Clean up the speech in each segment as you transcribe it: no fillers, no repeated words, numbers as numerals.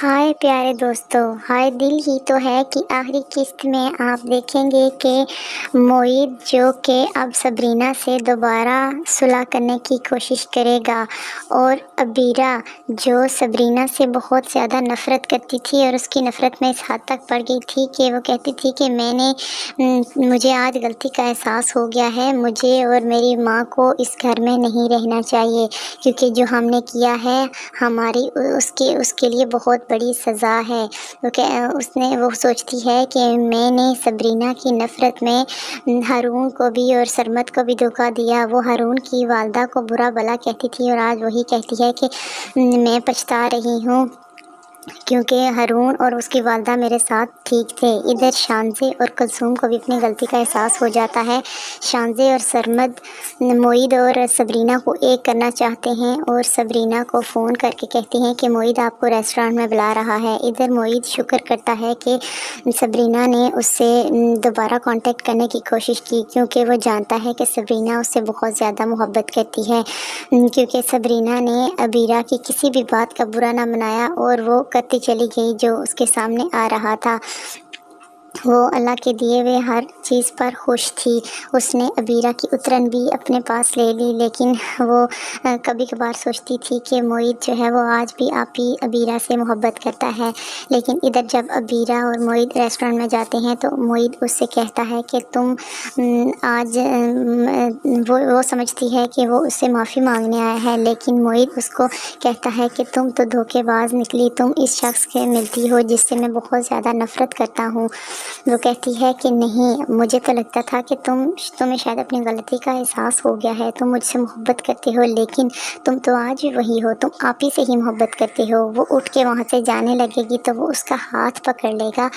ہائے پیارے دوستو، ہائے دل ہی تو ہے کہ آخری قسط میں آپ دیکھیں گے کہ معید جو کہ اب صبرینہ سے دوبارہ صلح کرنے کی کوشش کرے گا، اور عبیرہ جو صبرینہ سے بہت زیادہ نفرت کرتی تھی اور اس کی نفرت میں اس حد تک پڑ گئی تھی کہ وہ کہتی تھی کہ مجھے آج غلطی کا احساس ہو گیا ہے، مجھے اور میری ماں کو اس گھر میں نہیں رہنا چاہیے، کیونکہ جو ہم نے کیا ہے ہماری اس کے لیے بہت بڑی سزا ہے۔ وہ سوچتی ہے کہ میں نے صبرینہ کی نفرت میں ہارون کو بھی اور سرمد کو بھی دھوکہ دیا۔ وہ ہارون کی والدہ کو برا بھلا کہتی تھی اور آج وہی کہتی ہے کہ میں پچھتا رہی ہوں کیونکہ ہارون اور اس کی والدہ میرے ساتھ ٹھیک تھے۔ ادھر شانزے اور کلثوم کو بھی اپنی غلطی کا احساس ہو جاتا ہے۔ شانزے اور سرمد معید اور صبرینہ کو ایک کرنا چاہتے ہیں اور صبرینہ کو فون کر کے کہتے ہیں کہ معید آپ کو ریسٹورانٹ میں بلا رہا ہے۔ ادھر معید شکر کرتا ہے کہ صبرینہ نے اس سے دوبارہ کانٹیکٹ کرنے کی کوشش کی، کیونکہ وہ جانتا ہے کہ صبرینہ اس سے بہت زیادہ محبت کرتی ہے، کیونکہ صبرینہ نے عبیرہ کی کسی بھی بات کا برا نہ منایا اور وہ کرتی چلی گئی جو اس کے سامنے آ رہا تھا۔ وہ اللہ کے دیے ہوئے ہر چیز پر خوش تھی۔ اس نے عبیرہ کی اترن بھی اپنے پاس لے لی، لیکن وہ کبھی کبھار سوچتی تھی کہ معید جو ہے وہ آج بھی عبیرہ سے محبت کرتا ہے۔ لیکن ادھر جب عبیرہ اور معید ریسٹورنٹ میں جاتے ہیں تو معید اس سے کہتا ہے کہ تم آج وہ سمجھتی ہے کہ وہ اس سے معافی مانگنے آیا ہے، لیکن معید اس کو کہتا ہے کہ تم تو دھوکے باز نکلی، تم اس شخص سے ملتی ہو جس سے میں بہت زیادہ نفرت کرتا ہوں۔ وہ کہتی ہے کہ نہیں، مجھے تو لگتا تھا کہ تمہیں شاید اپنی غلطی کا احساس ہو گیا ہے، تم مجھ سے محبت کرتے ہو، لیکن تم تو آج بھی وہی ہو، تم آپ ہی سے ہی محبت کرتے ہو۔ وہ اٹھ کے وہاں سے جانے لگے گی تو وہ اس کا ہاتھ پکڑ لے گا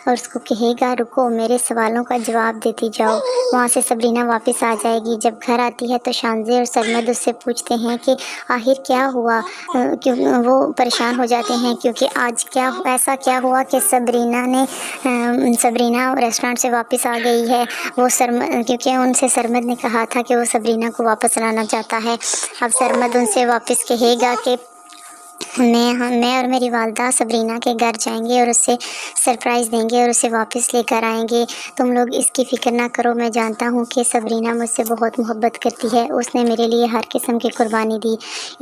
اور اس کو کہے گا رکو، میرے سوالوں کا جواب دیتی جاؤ۔ وہاں سے صبرینہ واپس آ جائے گی۔ جب گھر آتی ہے تو شانزے اور سرمد اس سے پوچھتے ہیں کہ آخر کیا ہوا، وہ پریشان ہو جاتے ہیں کیونکہ آج ایسا کیا ہوا کہ صبرینہ ریسٹورانٹ سے واپس آ گئی ہے۔ کیونکہ ان سے سرمد نے کہا تھا کہ وہ صبرینہ کو واپس لانا چاہتا ہے۔ اب سرمد ان سے واپس کہے گا کہ میں اور میری والدہ صبرینہ کے گھر جائیں گے اور اسے سرپرائز دیں گے اور اسے واپس لے کر آئیں گے، تم لوگ اس کی فکر نہ کرو، میں جانتا ہوں کہ صبرینہ مجھ سے بہت محبت کرتی ہے، اس نے میرے لیے ہر قسم کی قربانی دی۔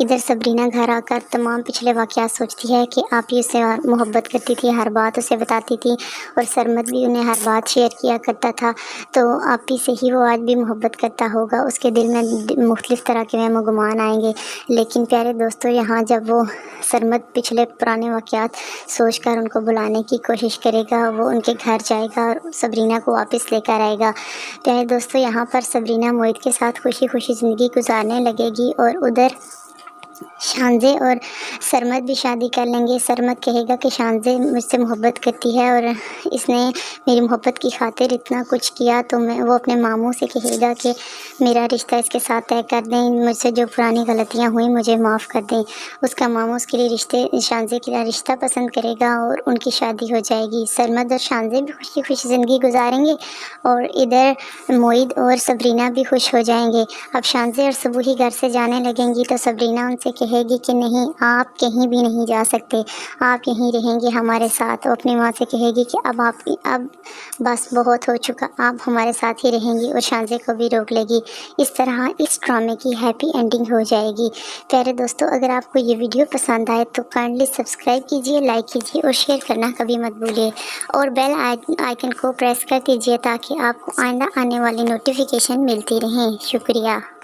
ادھر صبرینہ گھر آ کر تمام پچھلے واقعات سوچتی ہے کہ آپ ہی اس سے محبت کرتی تھی، ہر بات اسے بتاتی تھی اور سرمد بھی انہیں ہر بات شیئر کیا کرتا تھا، تو آپ ہی سے ہی وہ آج بھی محبت کرتا ہوگا۔ اس کے دل میں مختلف طرح کے وہم و گمان آئیں گے۔ لیکن پیارے دوستو، یہاں جب وہ سرمد پچھلے پرانے واقعات سوچ کر ان کو بلانے کی کوشش کرے گا، وہ ان کے گھر جائے گا اور صبرینہ کو واپس لے کر آئے گا۔ پیارے دوستو، یہاں پر صبرینہ معید کے ساتھ خوشی خوشی زندگی گزارنے لگے گی اور ادھر شانزے اور سرمد بھی شادی کر لیں گے۔ سرمد کہے گا کہ شانزے مجھ سے محبت کرتی ہے اور اس نے میری محبت کی خاطر اتنا کچھ کیا، تو وہ اپنے ماموں سے کہے گا کہ میرا رشتہ اس کے ساتھ طے کر دیں، مجھ سے جو پرانی غلطیاں ہوئیں مجھے معاف کر دیں۔ اس کا ماموں اس کے لیے شانزے کے لیے رشتہ پسند کرے گا اور ان کی شادی ہو جائے گی۔ سرمد اور شانزے بھی خوشی خوشی زندگی گزاریں گے اور ادھر معید اور صبرینہ بھی خوش ہو جائیں گے۔ اب شانزے اور سبو ہی گھر سے جانے لگیں گی تو صبرینہ ان سے کہے گی کہ نہیں، آپ کہیں بھی نہیں جا سکتے، آپ یہیں رہیں گے ہمارے ساتھ۔ وہ اپنی ماں سے کہے گی کہ اب بس بہت ہو چکا، آپ ہمارے ساتھ ہی رہیں گی، اور شانزے کو بھی روک لے گی۔ اس طرح اس ڈرامے کی ہیپی اینڈنگ ہو جائے گی۔ پیارے دوستو، اگر آپ کو یہ ویڈیو پسند آئے تو کائنڈلی سبسکرائب کیجیے، لائک کیجیے اور شیئر کرنا کبھی مت بھولیے، اور بیل آئیکن کو پریس کر دیجیے تاکہ آپ کو آئندہ آنے والی نوٹیفیکیشن ملتی رہیں۔ شکریہ۔